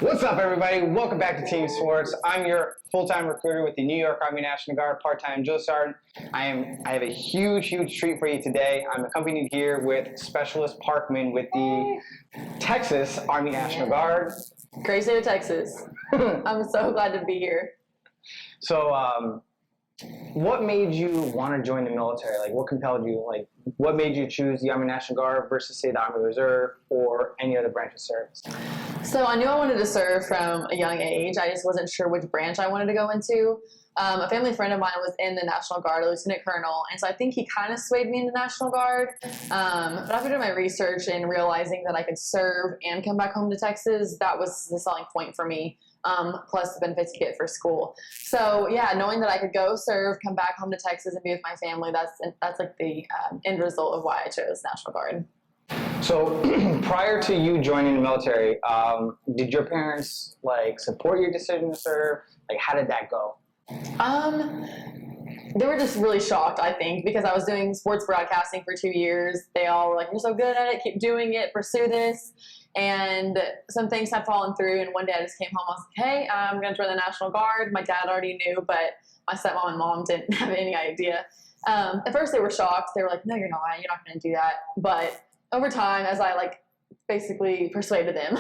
What's up, everybody? Welcome back to Team SWARTZ. I'm your full-time recruiter with the New York Army National Guard, part-time drill sergeant. I have a huge treat for you today. I'm accompanied here with Specialist Parkman with the Texas Army National Guard. Great state of Texas. I'm so glad to be here. So, what made you want to join the military? Like, what compelled you? Like, what made you choose the Army National Guard versus, say, the Army Reserve or any other branch of service? So I knew I wanted to serve from a young age. I just wasn't sure which branch I wanted to go into. A family friend of mine was in the National Guard, a lieutenant colonel, and so I think he kind of swayed me into National Guard. But after doing my research and realizing that I could serve and come back home to Texas, that was the selling point for me. Plus the benefits you get for school. So yeah, knowing that I could go serve, come back home to Texas and be with my family, that's like the end result of why I chose National Guard. So prior to you joining the military, did your parents like support your decision to serve? Like, how did that go? They were just really shocked, I think, because I was doing sports broadcasting for 2 years. They all were like, "You're so good at it, keep doing it, pursue this." And some things had fallen through, and one day I just came home. I was like, "Hey, I'm going to join the National Guard." My dad already knew, but my stepmom and mom didn't have any idea. At first, they were shocked. They were like, "No, you're not going to do that." But over time, as I basically persuaded them,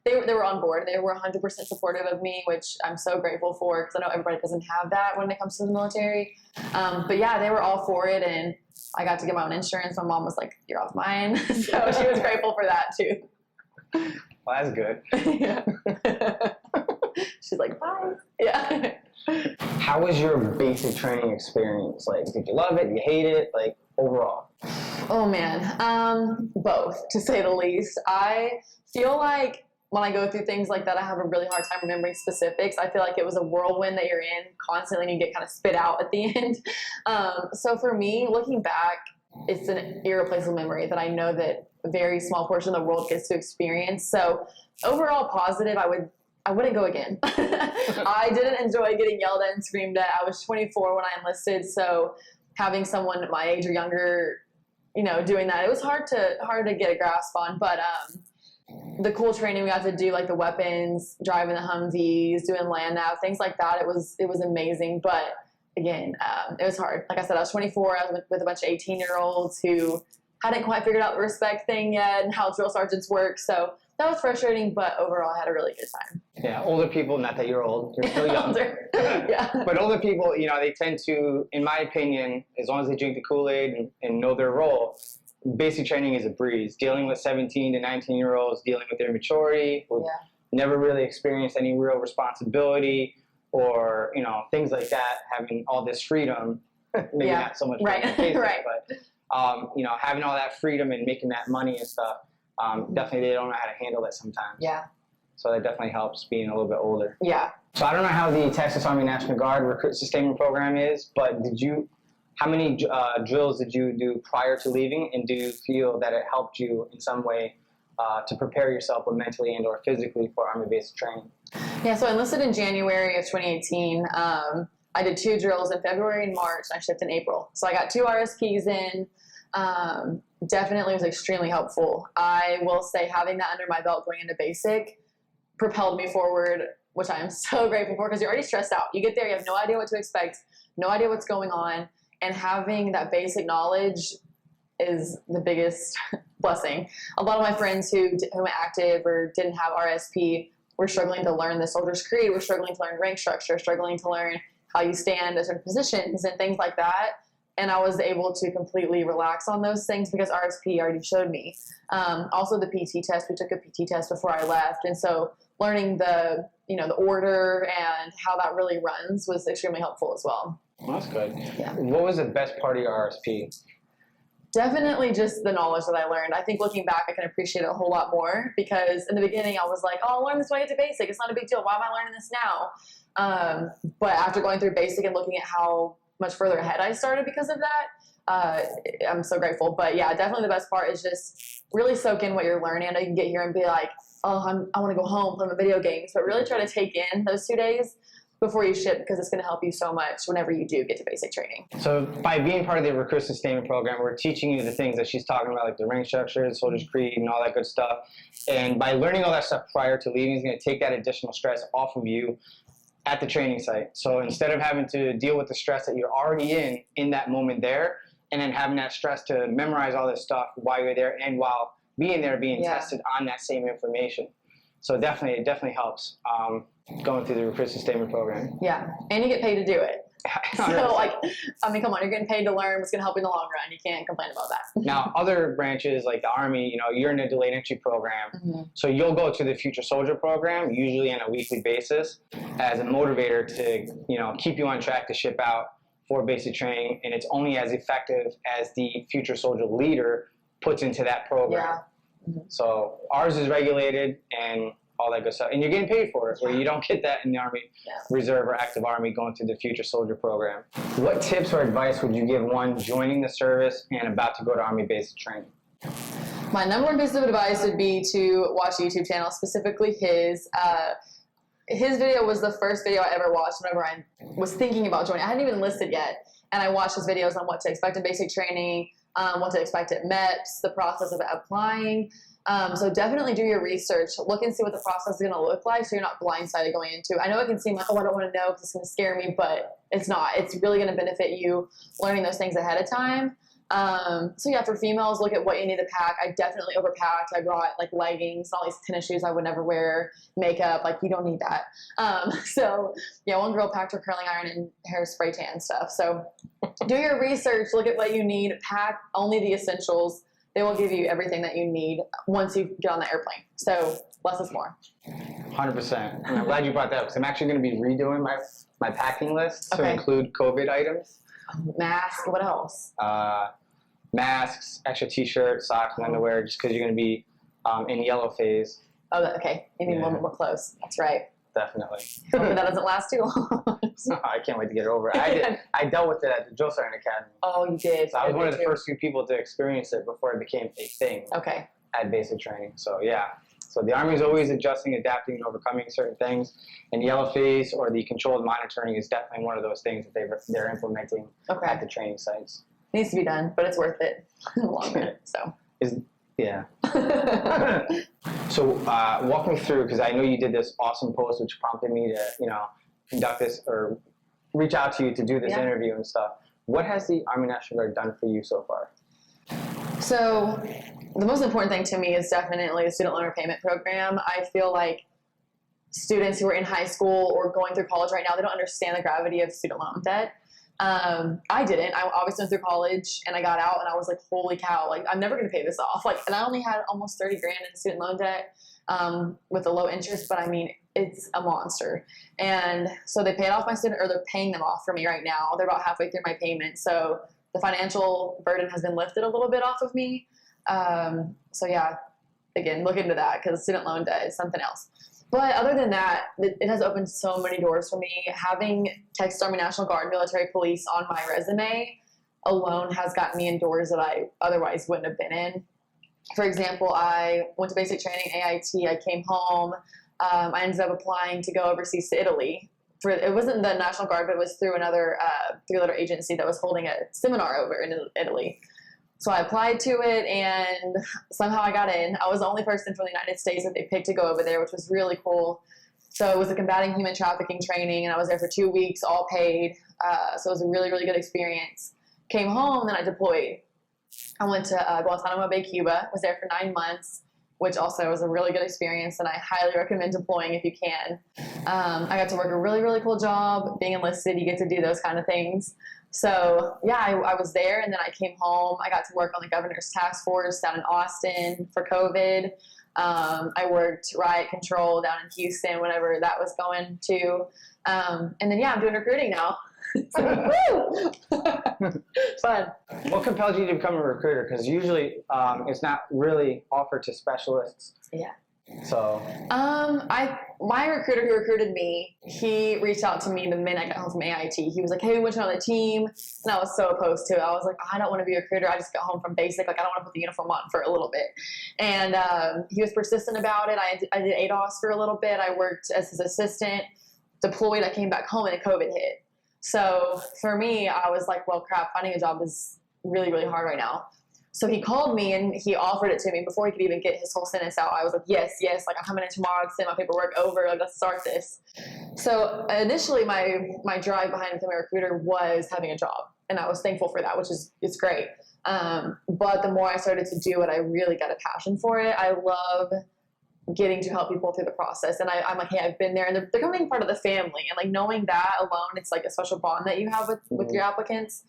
they were on board. They were 100% supportive of me, which I'm so grateful for, because I know everybody doesn't have that when it comes to the military. But yeah, they were all for it, and I got to get my own insurance. My mom was like, "You're off mine." So she was grateful for that too. Well, that's good. Yeah. She's like, "Bye." Yeah. How was your basic training experience? Like, did you love it? Did you hate it? Like, overall? Oh man, both, to say the least. I feel like when I go through things like that, I have a really hard time remembering specifics. I feel like it was a whirlwind that you're in constantly and you get kind of spit out at the end. So for me, looking back, it's an irreplaceable memory that I know that a very small portion of the world gets to experience. So overall positive, I wouldn't go again. I didn't enjoy getting yelled at and screamed at. I was 24 when I enlisted, so having someone my age or younger, doing that, it was hard to get a grasp on. But the cool training we got to do, like the weapons, driving the Humvees, doing land nav, things like that, it was amazing. But again, it was hard. Like I said, I was 24. I was with a bunch of 18-year-olds who hadn't quite figured out the respect thing yet and how drill sergeants work. So that was frustrating, but overall I had a really good time. Yeah, older people, not that you're old, you're still young. Yeah. But older people, they tend to, in my opinion, as long as they drink the Kool-Aid and know their role, basic training is a breeze. Dealing with 17 to 19-year-olds, dealing with their maturity, who never really experienced any real responsibility or, things like that, having all this freedom, maybe not so much basic, right. But, having all that freedom and making that money and stuff, definitely they don't know how to handle it sometimes. Yeah. So that definitely helps being a little bit older. Yeah. So I don't know how the Texas Army National Guard recruit sustainment program is, but how many drills did you do prior to leaving, and do you feel that it helped you in some way to prepare yourself mentally and or physically for Army basic training? Yeah, so I enlisted in January of 2018. I did 2 drills in February and March, and I shipped in April. So I got 2 RSPs in. Definitely was extremely helpful. I will say having that under my belt going into basic propelled me forward, which I am so grateful for, because you're already stressed out. You get there, you have no idea what to expect, no idea what's going on, and having that basic knowledge is the biggest blessing. A lot of my friends who went active or didn't have RSP were struggling to learn the soldier's creed, were struggling to learn rank structure, struggling to learn how you stand at certain positions and things like that. And I was able to completely relax on those things because RSP already showed me. Also the PT test, we took a PT test before I left. And so learning the order and how that really runs was extremely helpful as well. Well, that's good. Yeah. What was the best part of your RSP? Definitely just the knowledge that I learned. I think looking back, I can appreciate it a whole lot more, because in the beginning I was like, "Oh, I'll learn this when I get to basic. It's not a big deal. Why am I learning this now?" But after going through basic and looking at how much further ahead I started because of that, I'm so grateful. But yeah, definitely the best part is just really soak in what you're learning. I know you can get here and be like, "Oh, I want to go home, play my video games," but really try to take in those 2 days before you ship, because it's going to help you so much whenever you do get to basic training. So by being part of the Recruit Sustainment program, we're teaching you the things that she's talking about, like the ring structure, the soldier's creed, and all that good stuff. And by learning all that stuff prior to leaving, is going to take that additional stress off of you at the training site. So instead of having to deal with the stress that you're already in that moment there, and then having that stress to memorize all this stuff while you're there and while being there, being tested on that same information. So it definitely helps going through the Recruit Sustainment program. Yeah, and you get paid to do it. So, come on, you're getting paid to learn. It's going to help you in the long run. You can't complain about that. Now, other branches like the Army, you're in a delayed entry program. So you'll go to the Future Soldier program, usually on a weekly basis, as a motivator to, keep you on track to ship out for basic training. And it's only as effective as the Future Soldier leader puts into that program. So ours is regulated and all that good stuff. And you're getting paid for it, where you don't get that in the Army Reserve or Active Army going through the Future Soldier program. What tips or advice would you give one joining the service and about to go to Army basic training? My number one piece of advice would be to watch a YouTube channel, specifically his. His video was the first video I ever watched whenever I was thinking about joining. I hadn't even enlisted yet, and I watched his videos on what to expect in basic training, what to expect at MEPS, the process of applying. So definitely do your research. Look and see what the process is going to look like so you're not blindsided going into it. I know it can seem like, I don't want to know because it's going to scare me, but it's not. It's really going to benefit you learning those things ahead of time. For females, look at what you need to pack. I definitely overpacked. I brought leggings, all these tennis shoes I would never wear, makeup. You don't need that. One girl packed her curling iron and hair spray tan stuff. So do your research. Look at what you need. Pack only the essentials. They will give you everything that you need once you get on the airplane. So less is more. 100%. And I'm glad you brought that up because I'm actually going to be redoing my packing list to include COVID items. Mask. What else? Masks, extra t-shirts, socks, and underwear, just because you're going to be in yellow phase. Oh, okay. You need a little bit more clothes. That's right. Definitely. Hopefully that doesn't last too long. I can't wait to get it over. I dealt with it at the Drill Sergeant Academy. Oh, you did. So I was one of the first few people to experience it before it became a thing. Okay. At basic training. So yeah. So the Army is always adjusting, adapting, and overcoming certain things. And yellow phase or the controlled monitoring is definitely one of those things that they're implementing at the training sites. Needs to be done, but it's worth it in the long run. So. Yeah. So walk me through, because I know you did this awesome post which prompted me to, conduct this or reach out to you to do this interview and stuff. What has the Army National Guard done for you so far? So the most important thing to me is definitely the student loan repayment program. I feel like students who are in high school or going through college right now, they don't understand the gravity of student loan debt. I didn't. I obviously went through college and I got out and I was like, holy cow, I'm never going to pay this off. And I only had almost 30 grand in student loan debt, with a low interest, but I mean, it's a monster. And so they paid off they're paying them off for me right now. They're about halfway through my payment. So the financial burden has been lifted a little bit off of me. Again, look into that because student loan debt is something else. But other than that, it has opened so many doors for me. Having Texas Army National Guard Military Police on my resume alone has gotten me in doors that I otherwise wouldn't have been in. For example, I went to basic training AIT. I came home. I ended up applying to go overseas to Italy. It wasn't the National Guard, but it was through another three-letter agency that was holding a seminar over in Italy. So I applied to it, and somehow I got in. I was the only person from the United States that they picked to go over there, which was really cool. So it was a combating human trafficking training, and I was there for 2 weeks, all paid. So it was a really, really good experience. Came home, then I deployed. I went to Guantanamo Bay, Cuba. Was there for 9 months, which also was a really good experience, and I highly recommend deploying if you can. I got to work a really, really cool job. Being enlisted, you get to do those kind of things. So, yeah, I was there, and then I came home. I got to work on the governor's task force down in Austin for COVID. I worked riot control down in Houston whenever that was going to. And then, I'm doing recruiting now. Woo! Fun. What compelled you to become a recruiter? Because usually it's not really offered to specialists. Yeah. So. My recruiter who recruited me, he reached out to me the minute I got home from AIT. He was like, hey, we want you on the team. And I was so opposed to it. I was like, I don't want to be a recruiter. I just got home from basic. I don't want to put the uniform on for a little bit. And he was persistent about it. I did ADOS for a little bit. I worked as his assistant. deployed. I came back home and COVID hit. So for me, I was like, well, crap, finding a job is really, really hard right now. So he called me and he offered it to me before he could even get his whole sentence out. I was like, yes, like I'm coming in tomorrow to send my paperwork over. Like, let's start this. So initially my drive behind becoming a recruiter was having a job. And I was thankful for that, which is, it's great. But the more I started to do it, I really got a passion for it. I love getting to help people through the process. And I'm like, hey, I've been there, and they're becoming part of the family. And like knowing that alone, it's like a special bond that you have with your applicants.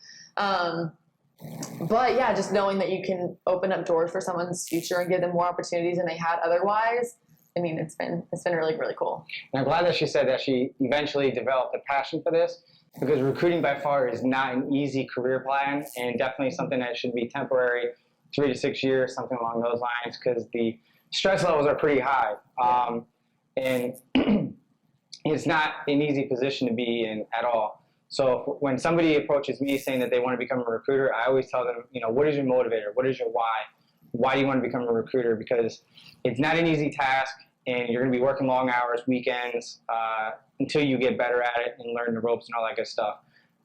But yeah, just knowing that you can open up doors for someone's future and give them more opportunities than they had otherwise. I mean, it's been really, really cool. And I'm glad that she said that she eventually developed a passion for this, because recruiting by far is not an easy career plan, and definitely something that should be temporary, 3 to 6 years, something along those lines, because the stress levels are pretty high. And it's not an easy position to be in at all. So when somebody approaches me saying that they want to become a recruiter, I always tell them, what is your motivator? What is your why? Why do you want to become a recruiter? Because it's not an easy task, and you're going to be working long hours, weekends, until you get better at it and learn the ropes and all that good stuff.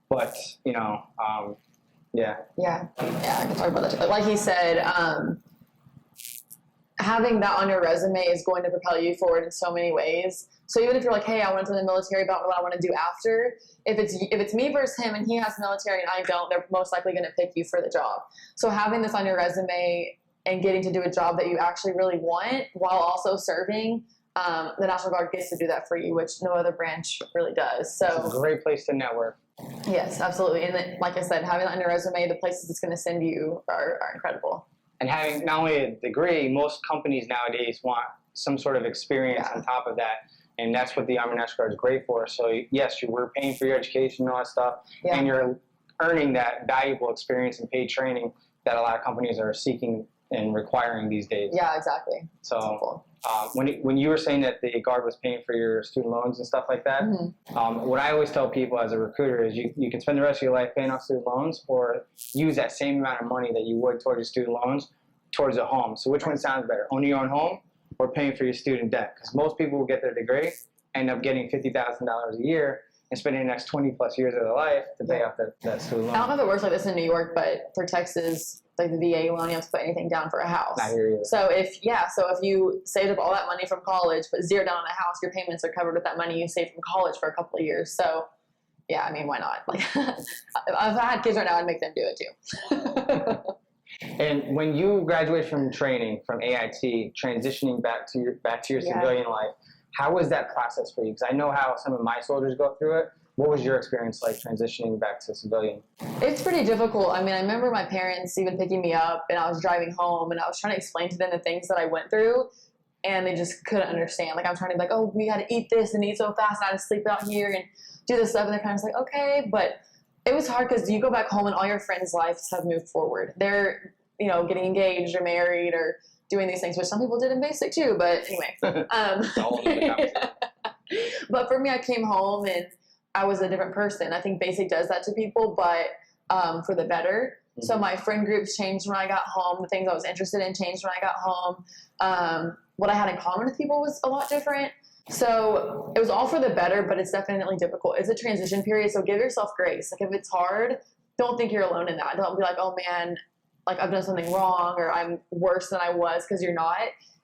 But, yeah. Yeah, I can talk about that too. Like he said, having that on your resume is going to propel you forward in so many ways. So even if you're like, hey, I went to the military, about what I want to do after, if it's me versus him and he has military and I don't, they're most likely going to pick you for the job. So having this on your resume and getting to do a job that you actually really want while also serving, the National Guard gets to do that for you, which no other branch really does. So it's a great place to network. Yes, absolutely. And then, like I said, having that on your resume, the places it's going to send you are incredible. And having not only a degree, most companies nowadays want some sort of experience on top of that. And that's what the Army National Guard is great for. So yes, we're paying for your education and all that stuff, and you're earning that valuable experience and paid training that a lot of companies are seeking and requiring these days. Yeah, exactly. So when you were saying that the Guard was paying for your student loans and stuff like that, what I always tell people as a recruiter is you can spend the rest of your life paying off student loans, or use that same amount of money that you would towards your student loans towards a home. So which one sounds better, owning your own home or paying for your student debt? Because most people who get their degree end up getting $50,000 a year and spending the next 20 plus years of their life to pay off that student loan. I don't know if it works like this in New York, but for Texas, like the VA loan, you have to put anything down for a house. Not here either. So if you saved up all that money from college, but zero down on a house, your payments are covered with that money you saved from college for a couple of years. So yeah, I mean, why not? Like, if I had kids right now, I'd make them do it too. And when you graduated from training, from AIT, transitioning back to your civilian life, how was that process for you? Because I know how some of my soldiers go through it. What was your experience like transitioning back to civilian? It's pretty difficult. I mean, I remember my parents even picking me up, and I was driving home, and I was trying to explain to them the things that I went through, and they just couldn't understand. Like, I'm trying to be like, oh, we got to eat this and eat so fast, and I had to sleep out here and do this stuff, and they're kind of like, okay, but it was hard because you go back home and all your friends' lives have moved forward. They're, getting engaged or married or doing these things, which some people did in basic too, but anyway. But for me, I came home and I was a different person. I think basic does that to people, but for the better. Mm-hmm. So my friend groups changed when I got home. The things I was interested in changed when I got home. What I had in common with people was a lot different. So it was all for the better, but it's definitely difficult. It's a transition period, so give yourself grace. Like, if it's hard, don't think you're alone in that. Don't be like, oh man, like I've done something wrong or I'm worse than I was, because you're not.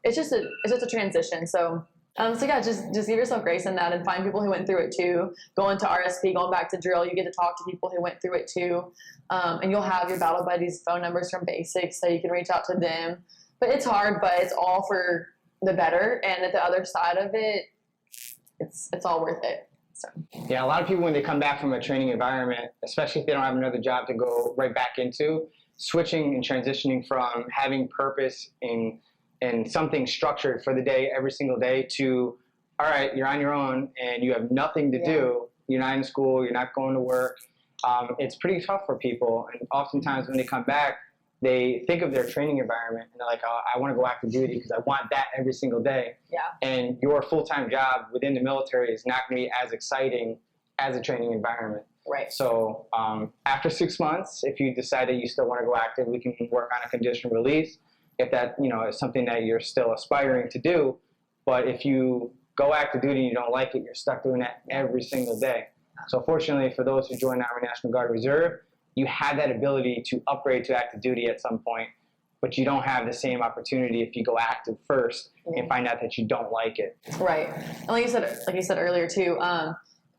It's just a transition. So yeah, just give yourself grace in that, and find people who went through it too. Going to RSP, going back to drill, you get to talk to people who went through it too. And you'll have your battle buddies' phone numbers from basic, so you can reach out to them. But it's hard, but it's all for the better. And at the other side of it, it's all worth it. So. Yeah, a lot of people, when they come back from a training environment, especially if they don't have another job to go right back into, switching and transitioning from having purpose in something structured for the day, every single day, to, all right, you're on your own and you have nothing to do. You're not in school, you're not going to work. It's pretty tough for people. And oftentimes when they come back, they think of their training environment and they're like, oh, I want to go active duty because I want that every single day. Yeah. And your full-time job within the military is not going to be as exciting as a training environment. Right. So after 6 months, if you decide that you still want to go active, we can work on a conditional release if that is something that you're still aspiring to do. But if you go active duty and you don't like it, you're stuck doing that every single day. So fortunately for those who join Army National Guard Reserve, you have that ability to upgrade to active duty at some point, but you don't have the same opportunity if you go active first and find out that you don't like it. Right. And like you said earlier too,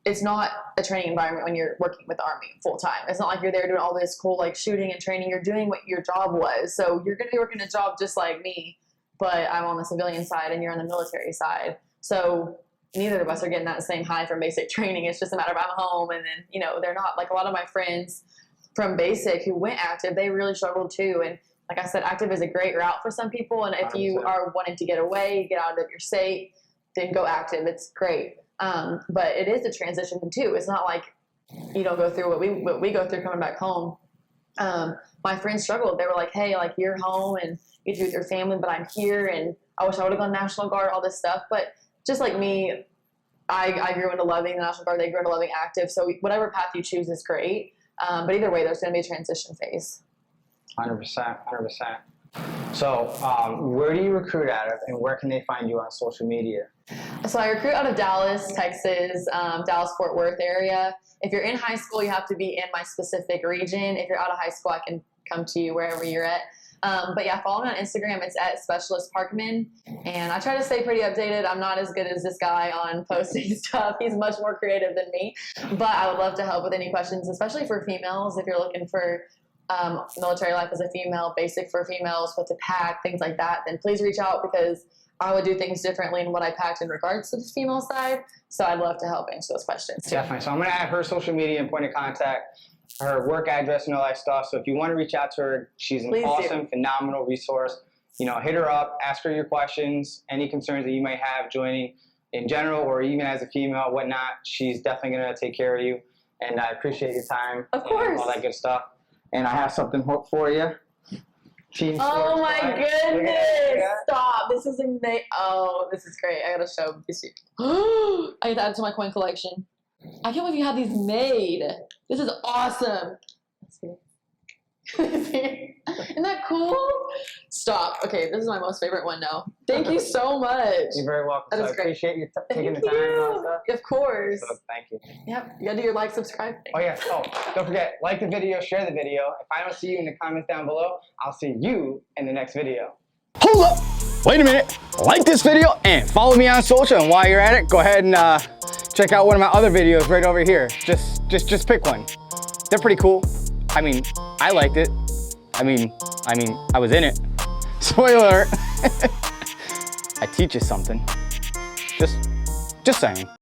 it's not a training environment when you're working with the Army full time. It's not like you're there doing all this cool like shooting and training. You're doing what your job was. So you're going to be working a job just like me, but I'm on the civilian side and you're on the military side. So neither of us are getting that same high from basic training. It's just a matter of I'm home, and then, you know, they're not. Like a lot of my friends from basic who went active, they really struggled too. And like I said, active is a great route for some people. And if you are wanting to get away, get out of your state, then go active. It's great. But it is a transition too. It's not like you don't go through what we go through coming back home. My friends struggled. They were like, hey, like you're home and you get to be with your family, but I'm here and I wish I would have gone National Guard, all this stuff. But just like me, I grew into loving the National Guard. They grew into loving active. So whatever path you choose is great. But either way, there's going to be a transition phase. 100%. So where do you recruit out of, and where can they find you on social media? So I recruit out of Dallas, Texas, Dallas-Fort Worth area. If you're in high school, you have to be in my specific region. If you're out of high school, I can come to you wherever you're at. But yeah, follow me on Instagram. It's at Specialist Parkman. And I try to stay pretty updated. I'm not as good as this guy on posting stuff. He's much more creative than me. But I would love to help with any questions, especially for females. If you're looking for military life as a female, basic for females, what to pack, things like that, then please reach out, because I would do things differently in what I packed in regards to the female side. So I'd love to help answer those questions too. Definitely. So I'm going to add her social media and point of contact, her work address and all that stuff. So if you want to reach out to her, she's an awesome, phenomenal resource. You know, hit her up, ask her your questions, any concerns that you might have joining in general, or even as a female, whatnot. She's definitely going to take care of you. And I appreciate your time. Of course. And all that good stuff. And I have something for you. Oh my goodness! Stop! This is amazing. Oh, this is great. I gotta show this. I get to add it to my coin collection. I can't believe you have these made. This is awesome. Let's see. Isn't that cool? Stop. Okay, this is my most favorite one now. Thank you so much. You're very welcome. That is I great. Appreciate you taking the time and all that stuff. Of course. So, thank you. Yep. You gotta do your like, subscribe thing. Oh yeah. Oh, don't forget, like the video, share the video. If I don't see you in the comments down below, I'll see you in the next video. Hold up! Wait a minute. Like this video and follow me on social. And while you're at it, go ahead and check out one of my other videos right over here. Just pick one. They're pretty cool. I mean, I liked it. I mean, I was in it. Spoiler alert. I teach you something. Just saying.